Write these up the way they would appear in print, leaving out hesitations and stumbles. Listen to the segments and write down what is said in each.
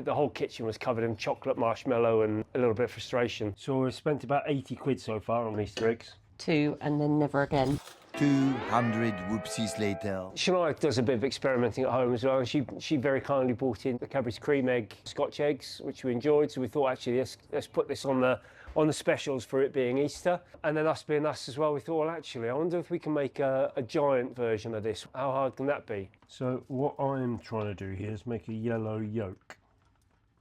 The whole kitchen was covered in chocolate, marshmallow and a little bit of frustration. So we've spent about 80 quid so far on Easter eggs. 2 and then never again. 200 whoopsies later. Shania does a bit of experimenting at home as well. She very kindly brought in the Cadbury's Creme egg Scotch eggs, which we enjoyed. So we thought, actually, let's put this on the specials for it being Easter. And then us being us as well, we thought, well, actually, I wonder if we can make a giant version of this. How hard can that be? So what I'm trying to do here is make a yellow yolk.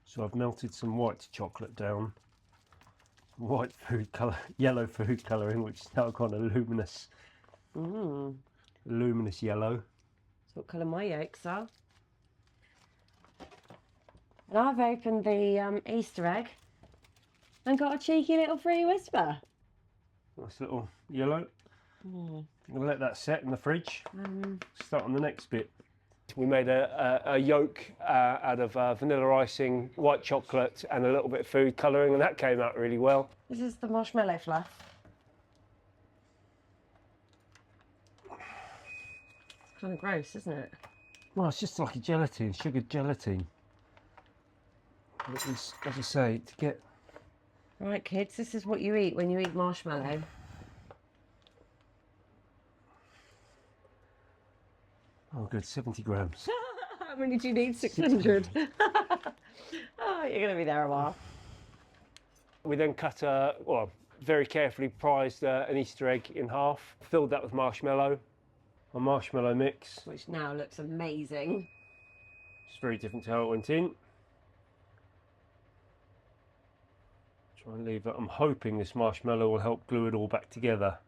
So I've melted some white chocolate down, white food colour, yellow food colouring, which is now gone a luminous yellow. That's what colour my yolks are. And I've opened the Easter egg and got a cheeky little free whisper. Nice little yellow. I'm going to let that set in the fridge. Start on the next bit. We made a yolk out of vanilla icing, white chocolate and a little bit of food colouring, and that came out really well. This is the marshmallow fluff. It's kind of gross, isn't it? Well, it's just like a gelatine, sugared gelatine. But it's, as I say, to get... Right, kids, this is what you eat when you eat marshmallow. Oh, good, 70 grams. How many do you need? 600. Oh, you're going to be there a while. We then cut very carefully prized an Easter egg in half, filled that with marshmallow, a marshmallow mix. Which now looks amazing. It's very different to how it went in. Try and leave it. I'm hoping this marshmallow will help glue it all back together.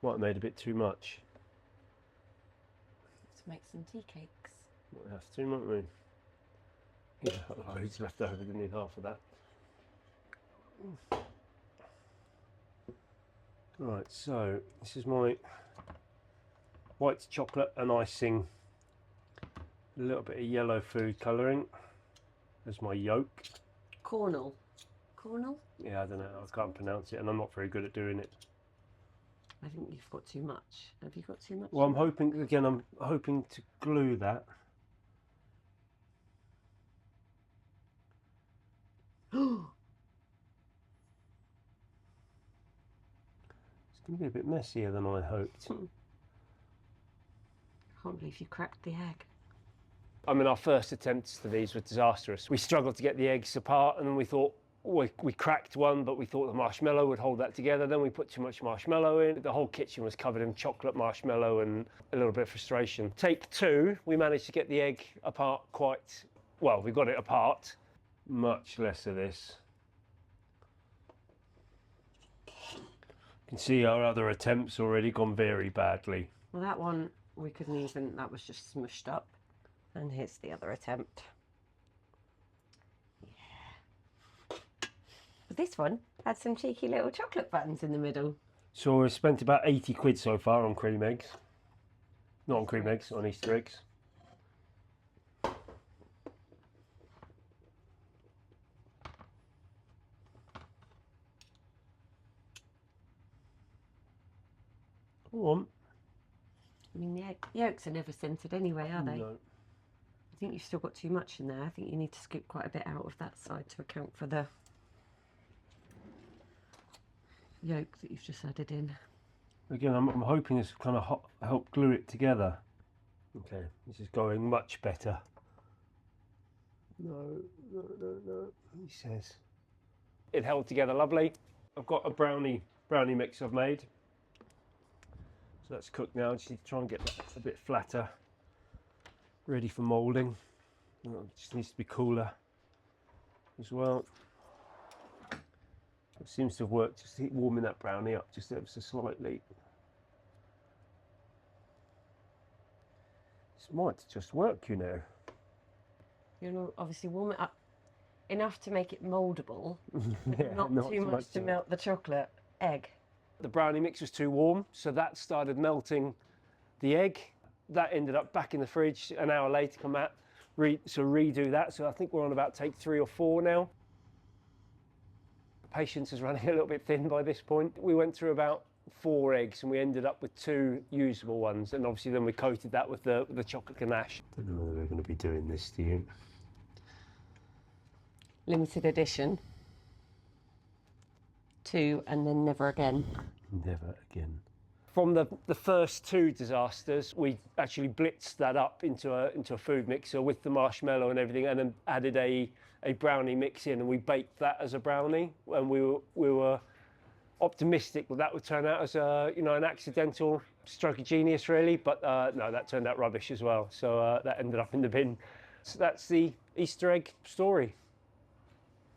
Might have made a bit too much. Let's make some tea cakes. Might have to, mightn't we? Yeah, loads left over, didn't need half of that. Right, so this is my white chocolate and icing, a little bit of yellow food colouring. There's my yolk. Cornel. Cornel? Yeah, I don't know, I can't pronounce it and I'm not very good at doing it. I think you've got too much. Have you got too much? Well, I'm hoping to glue that. It's going to be a bit messier than I hoped. I can't believe you cracked the egg. I mean, our first attempts to these were disastrous. We struggled to get the eggs apart and then we thought, we cracked one, but we thought the marshmallow would hold that together. Then we put too much marshmallow in. The whole kitchen was covered in chocolate, marshmallow and a little bit of frustration. Take 2, we managed to get the egg apart quite well. We got it apart. Much less of this. You can see our other attempts already gone very badly. Well, that one we couldn't even, that was just smushed up. And here's the other attempt. This one had some cheeky little chocolate buttons in the middle. So we've spent about 80 quid so far on cream eggs. Not on cream eggs, on Easter eggs. Go on. I mean, the yolks are never centred anyway, are they? No. I think you've still got too much in there. I think you need to scoop quite a bit out of that side to account for the yolk that you've just added in. Again, I'm hoping this kind of help glue it together. Okay, this is going much better. No, he says. It held together lovely. I've got a brownie mix I've made. So that's cooked now. I just need to try and get that a bit flatter, ready for moulding. It just needs to be cooler as well. It seems to have worked. Just keep warming that brownie up just ever so slightly. This might just work, you know. You'll obviously warm it up enough to make it mouldable, Yeah, not too much to melt the chocolate egg. The brownie mix was too warm, so that started melting the egg. That ended up back in the fridge an hour later, come out, redo that. So I think we're on about take 3 or 4 now. Patience is running a little bit thin by this point. We went through about 4 eggs, and we ended up with 2 usable ones. And obviously then we coated that with the chocolate ganache. Don't know whether we're going to be doing this, do you? Limited edition. 2 and then never again. Never again. From the first 2 disasters, we actually blitzed that up into a food mixer with the marshmallow and everything, and then added a brownie mix in, and we baked that as a brownie. And we were optimistic that would turn out as an accidental stroke of genius, really. But no, that turned out rubbish as well. So that ended up in the bin. So that's the Easter egg story.